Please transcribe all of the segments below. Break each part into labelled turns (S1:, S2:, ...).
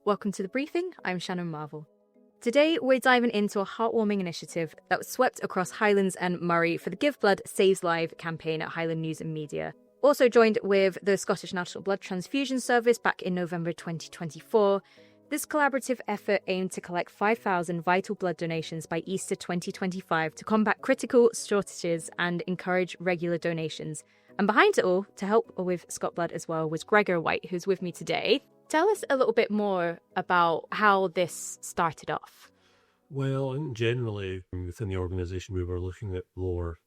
S1: Welcome to The Briefing, I'm Shannon Marvell. Today, we're diving into a heartwarming initiative that was swept across Highlands and Moray for the Give Blood Saves Lives campaign at Highland News and Media. Also joined with the Scottish National Blood Transfusion Service back in November 2024. This collaborative effort aimed to collect 5,000 vital blood donations by Easter 2025 to combat critical shortages and encourage regular donations. And behind it all, to help with Scot Blood as well, was Gregor White, who's with me today. Tell us a little bit more about how this started off.
S2: Well, generally, within the organisation, we were looking at more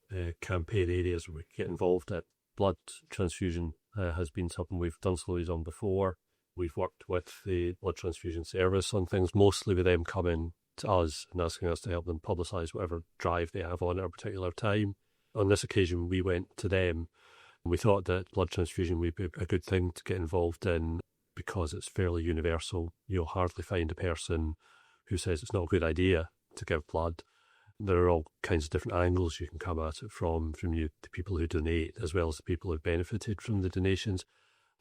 S2: campaign areas where we could get involved at. Blood transfusion has been something we've done stories on before. We've worked with the blood transfusion service on things, mostly with them coming to us and asking us to help them publicise whatever drive they have on at a particular time. On this occasion, we went to them. We thought that blood transfusion would be a good thing to get involved in because it's fairly universal. You'll hardly find a person who says it's not a good idea to give blood. There are all kinds of different angles you can come at it from you, the people who donate, as well as the people who've benefited from the donations.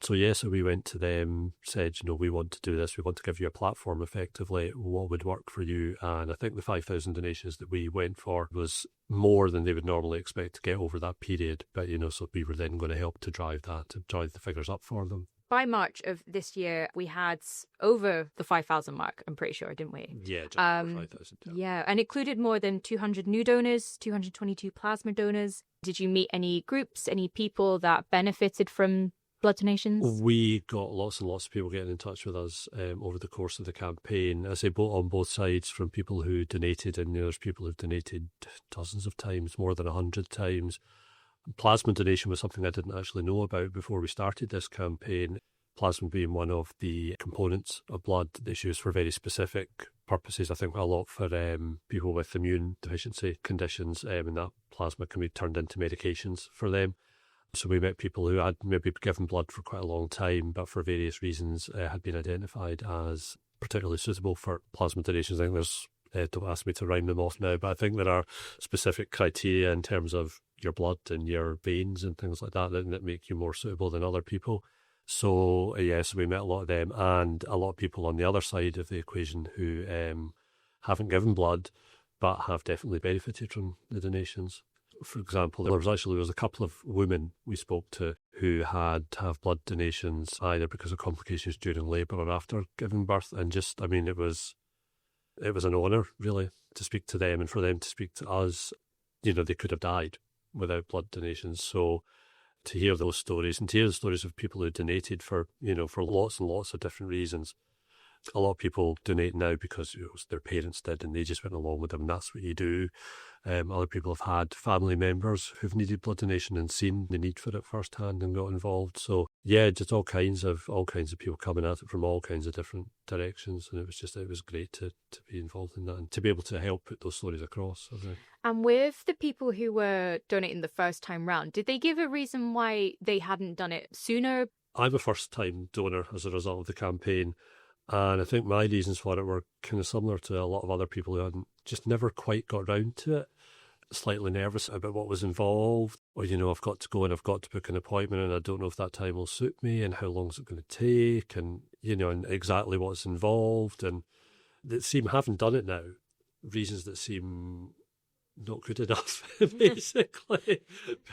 S2: So we went to them, said, we want to do this. We want to give you a platform effectively. What would work for you? And I think the 5,000 donations that we went for was more than they would normally expect to get over that period. But, so we were then going to help to drive the figures up for them.
S1: By March of this year, we had over the 5,000 mark, I'm pretty sure, didn't we?
S2: Yeah, just over 5,000.
S1: Yeah, and included more than 200 new donors, 222 plasma donors. Did you meet any groups, any people that benefited from blood donations?
S2: We got lots and lots of people getting in touch with us over the course of the campaign. I say on both sides, from people who donated, and there's people who've donated dozens of times, more than 100 times. Plasma donation was something I didn't actually know about before we started this campaign. Plasma being one of the components of blood that's used for very specific purposes. I think a lot for people with immune deficiency conditions, and that plasma can be turned into medications for them. So we met people who had maybe given blood for quite a long time, but for various reasons had been identified as particularly suitable for plasma donations. I think there's, don't ask me to rhyme them off now, but I think there are specific criteria in terms of your blood and your veins and things like that make you more suitable than other people. So, so we met a lot of them, and a lot of people on the other side of the equation who haven't given blood, but have definitely benefited from the donations. For example, there was a couple of women we spoke to who had to have blood donations either because of complications during labour or after giving birth, and it was an honour really to speak to them and for them to speak to us. They could have died without blood donations. So to hear those stories and to hear the stories of people who donated for lots and lots of different reasons. A lot of people donate now because their parents did and they just went along with them, and that's what you do. Other people have had family members who've needed blood donation and seen the need for it firsthand and got involved. So just all kinds of people coming at it from all kinds of different directions, and it was great to be involved in that and to be able to help put those stories across.
S1: And with the people who were donating the first time round, did they give a reason why they hadn't done it sooner?
S2: I'm a first-time donor as a result of the campaign. And I think my reasons for it were kind of similar to a lot of other people who hadn't just never quite got round to it. Slightly nervous about what was involved, or I've got to go and I've got to book an appointment and I don't know if that time will suit me and how long is it going to take, and and exactly what's involved, and having done it now, reasons that seem not good enough basically.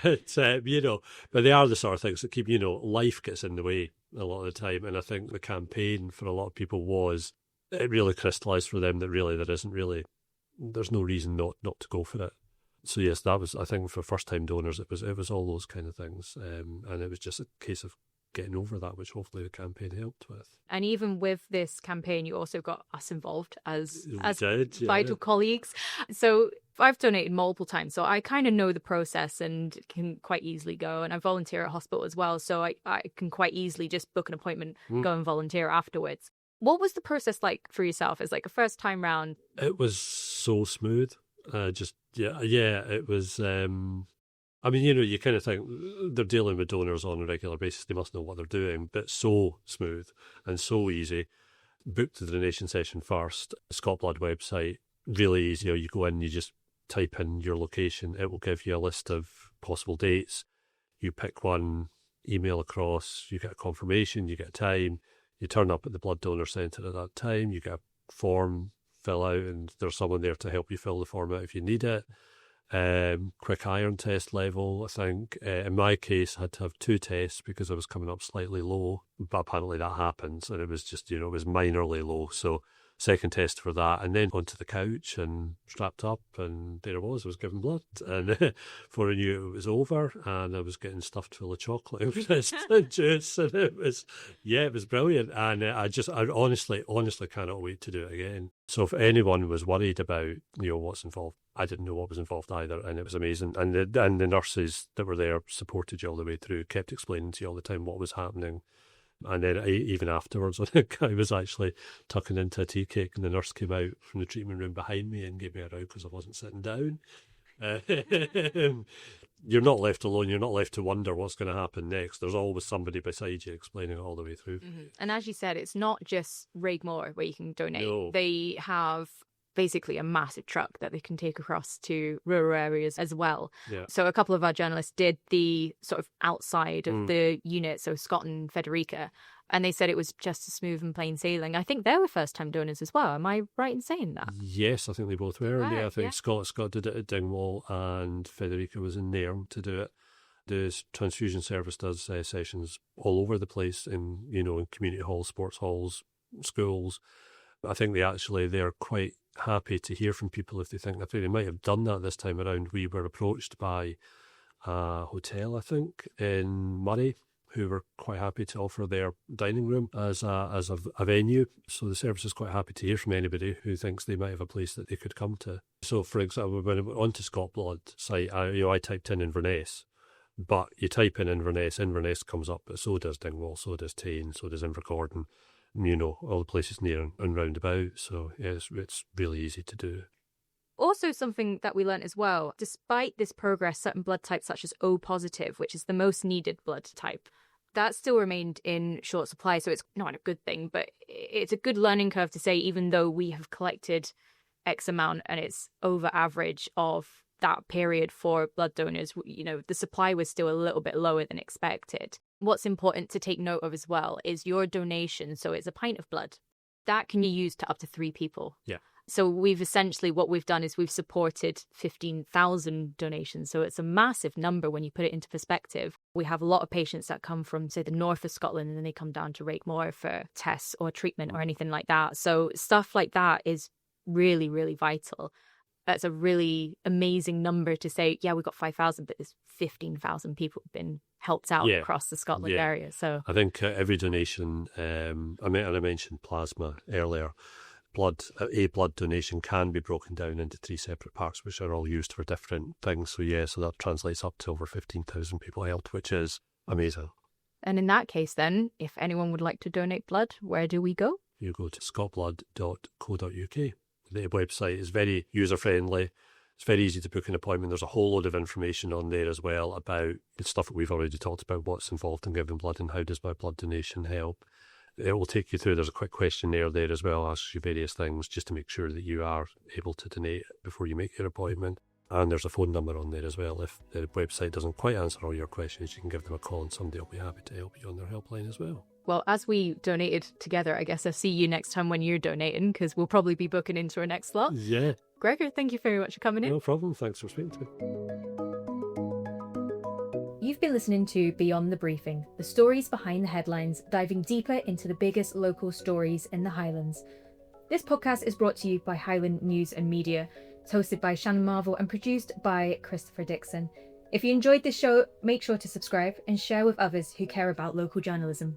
S2: But they are the sort of things that keep life gets in the way a lot of the time, and I think the campaign for a lot of people it really crystallised for them that really there's no reason not to go for it. So yes, that was, I think, for first-time donors, it was all those kind of things, and it was just a case of getting over that, which hopefully the campaign helped with.
S1: And even with this campaign, you also got us involved as
S2: vital
S1: colleagues. So I've donated multiple times, so I kind of know the process and can quite easily go. And I volunteer at hospital as well, so I can quite easily just book an appointment, go and volunteer afterwards. What was the process like for yourself as like a first time round?
S2: It was so smooth. It was. You kind of think they're dealing with donors on a regular basis. They must know what they're doing, but so smooth and so easy. Booked the donation session first. Scot Blood website, really easy. You go in, you just type in your location. It will give you a list of possible dates. You pick one, email across, you get a confirmation, you get a time. You turn up at the blood donor centre at that time, you get a form, fill out, and there's someone there to help you fill the form out if you need it. Quick iron test level, I think. In my case, I had to have 2 tests because I was coming up slightly low, but apparently that happens, and it was just, it was minorly low. So second test for that, and then onto the couch and strapped up, and there I was giving blood, and before I knew it was over, and I was getting stuffed full of chocolate and crisps and juice, and it was brilliant, and I honestly cannot wait to do it again. So if anyone was worried about, what's involved, I didn't know what was involved either, and it was amazing, and the nurses that were there supported you all the way through, kept explaining to you all the time what was happening. And then even afterwards, I think I was actually tucking into a tea cake, and the nurse came out from the treatment room behind me and gave me a row because I wasn't sitting down. You're not left alone. You're not left to wonder what's going to happen next. There's always somebody beside you explaining it all the way through.
S1: Mm-hmm. And as you said, it's not just Raigmore where you can donate.
S2: No.
S1: They have basically a massive truck that they can take across to rural areas as well.
S2: Yeah.
S1: So a couple of our journalists did the sort of outside of the unit, so Scott and Federica, and they said it was just as smooth and plain sailing. I think they were first-time donors as well. Am I right in saying that?
S2: Yes, I think they both were.
S1: Right,
S2: I think
S1: yeah.
S2: Scott did it at Dingwall, and Federica was in Nairn to do it. The transfusion service does sessions all over the place in community halls, sports halls, schools. I think they're quite happy to hear from people if they think that they might have done that this time around. We were approached by a hotel, I think, in Murray, who were quite happy to offer their dining room as a venue. So the service is quite happy to hear from anybody who thinks they might have a place that they could come to. So, for example, when I went onto Scott Blood site, I typed in Inverness, but you type in Inverness comes up, but so does Dingwall, so does Tain, so does Invergordon. All the places near and round about. So, yeah, it's really easy to do.
S1: Also, something that we learnt as well, despite this progress, certain blood types such as O positive, which is the most needed blood type, that still remained in short supply. So it's not a good thing, but it's a good learning curve to say, even though we have collected X amount and it's over average of that period for blood donors, the supply was still a little bit lower than expected. What's important to take note of as well is your donation. So it's a pint of blood that can be used to up to 3 people.
S2: Yeah.
S1: So what we've done is we've supported 15,000 donations. So it's a massive number when you put it into perspective. We have a lot of patients that come from, say, the north of Scotland, and then they come down to Raigmore for tests or treatment or anything like that. So stuff like that is really, really vital. That's a really amazing number to say, yeah, we've got 5,000, but there's 15,000 people have been helped out across the Scotland area. So
S2: I think every donation, I mentioned plasma earlier, a blood donation can be broken down into 3 separate parts, which are all used for different things. So that translates up to over 15,000 people helped, which is amazing.
S1: And in that case, then, if anyone would like to donate blood, where do we go?
S2: You go to scottblood.co.uk. The website is very user-friendly. It's very easy to book an appointment. There's a whole load of information on there as well about the stuff that we've already talked about, what's involved in giving blood and how does my blood donation help. It will take you through. There's a quick questionnaire there as well, asks you various things just to make sure that you are able to donate before you make your appointment. And there's a phone number on there as well. If the website doesn't quite answer all your questions, you can give them a call and somebody will be happy to help you on their helpline as well.
S1: Well, as we donated together, I guess I'll see you next time when you're donating, because we'll probably be booking into our next slot.
S2: Yeah.
S1: Gregor, thank you very much for coming in.
S2: No problem. Thanks for speaking to me.
S1: You've been listening to Beyond the Briefing, the stories behind the headlines, diving deeper into the biggest local stories in the Highlands. This podcast is brought to you by Highland News and Media. It's hosted by Shannon Marvell and produced by Christopher Dixon. If you enjoyed this show, make sure to subscribe and share with others who care about local journalism.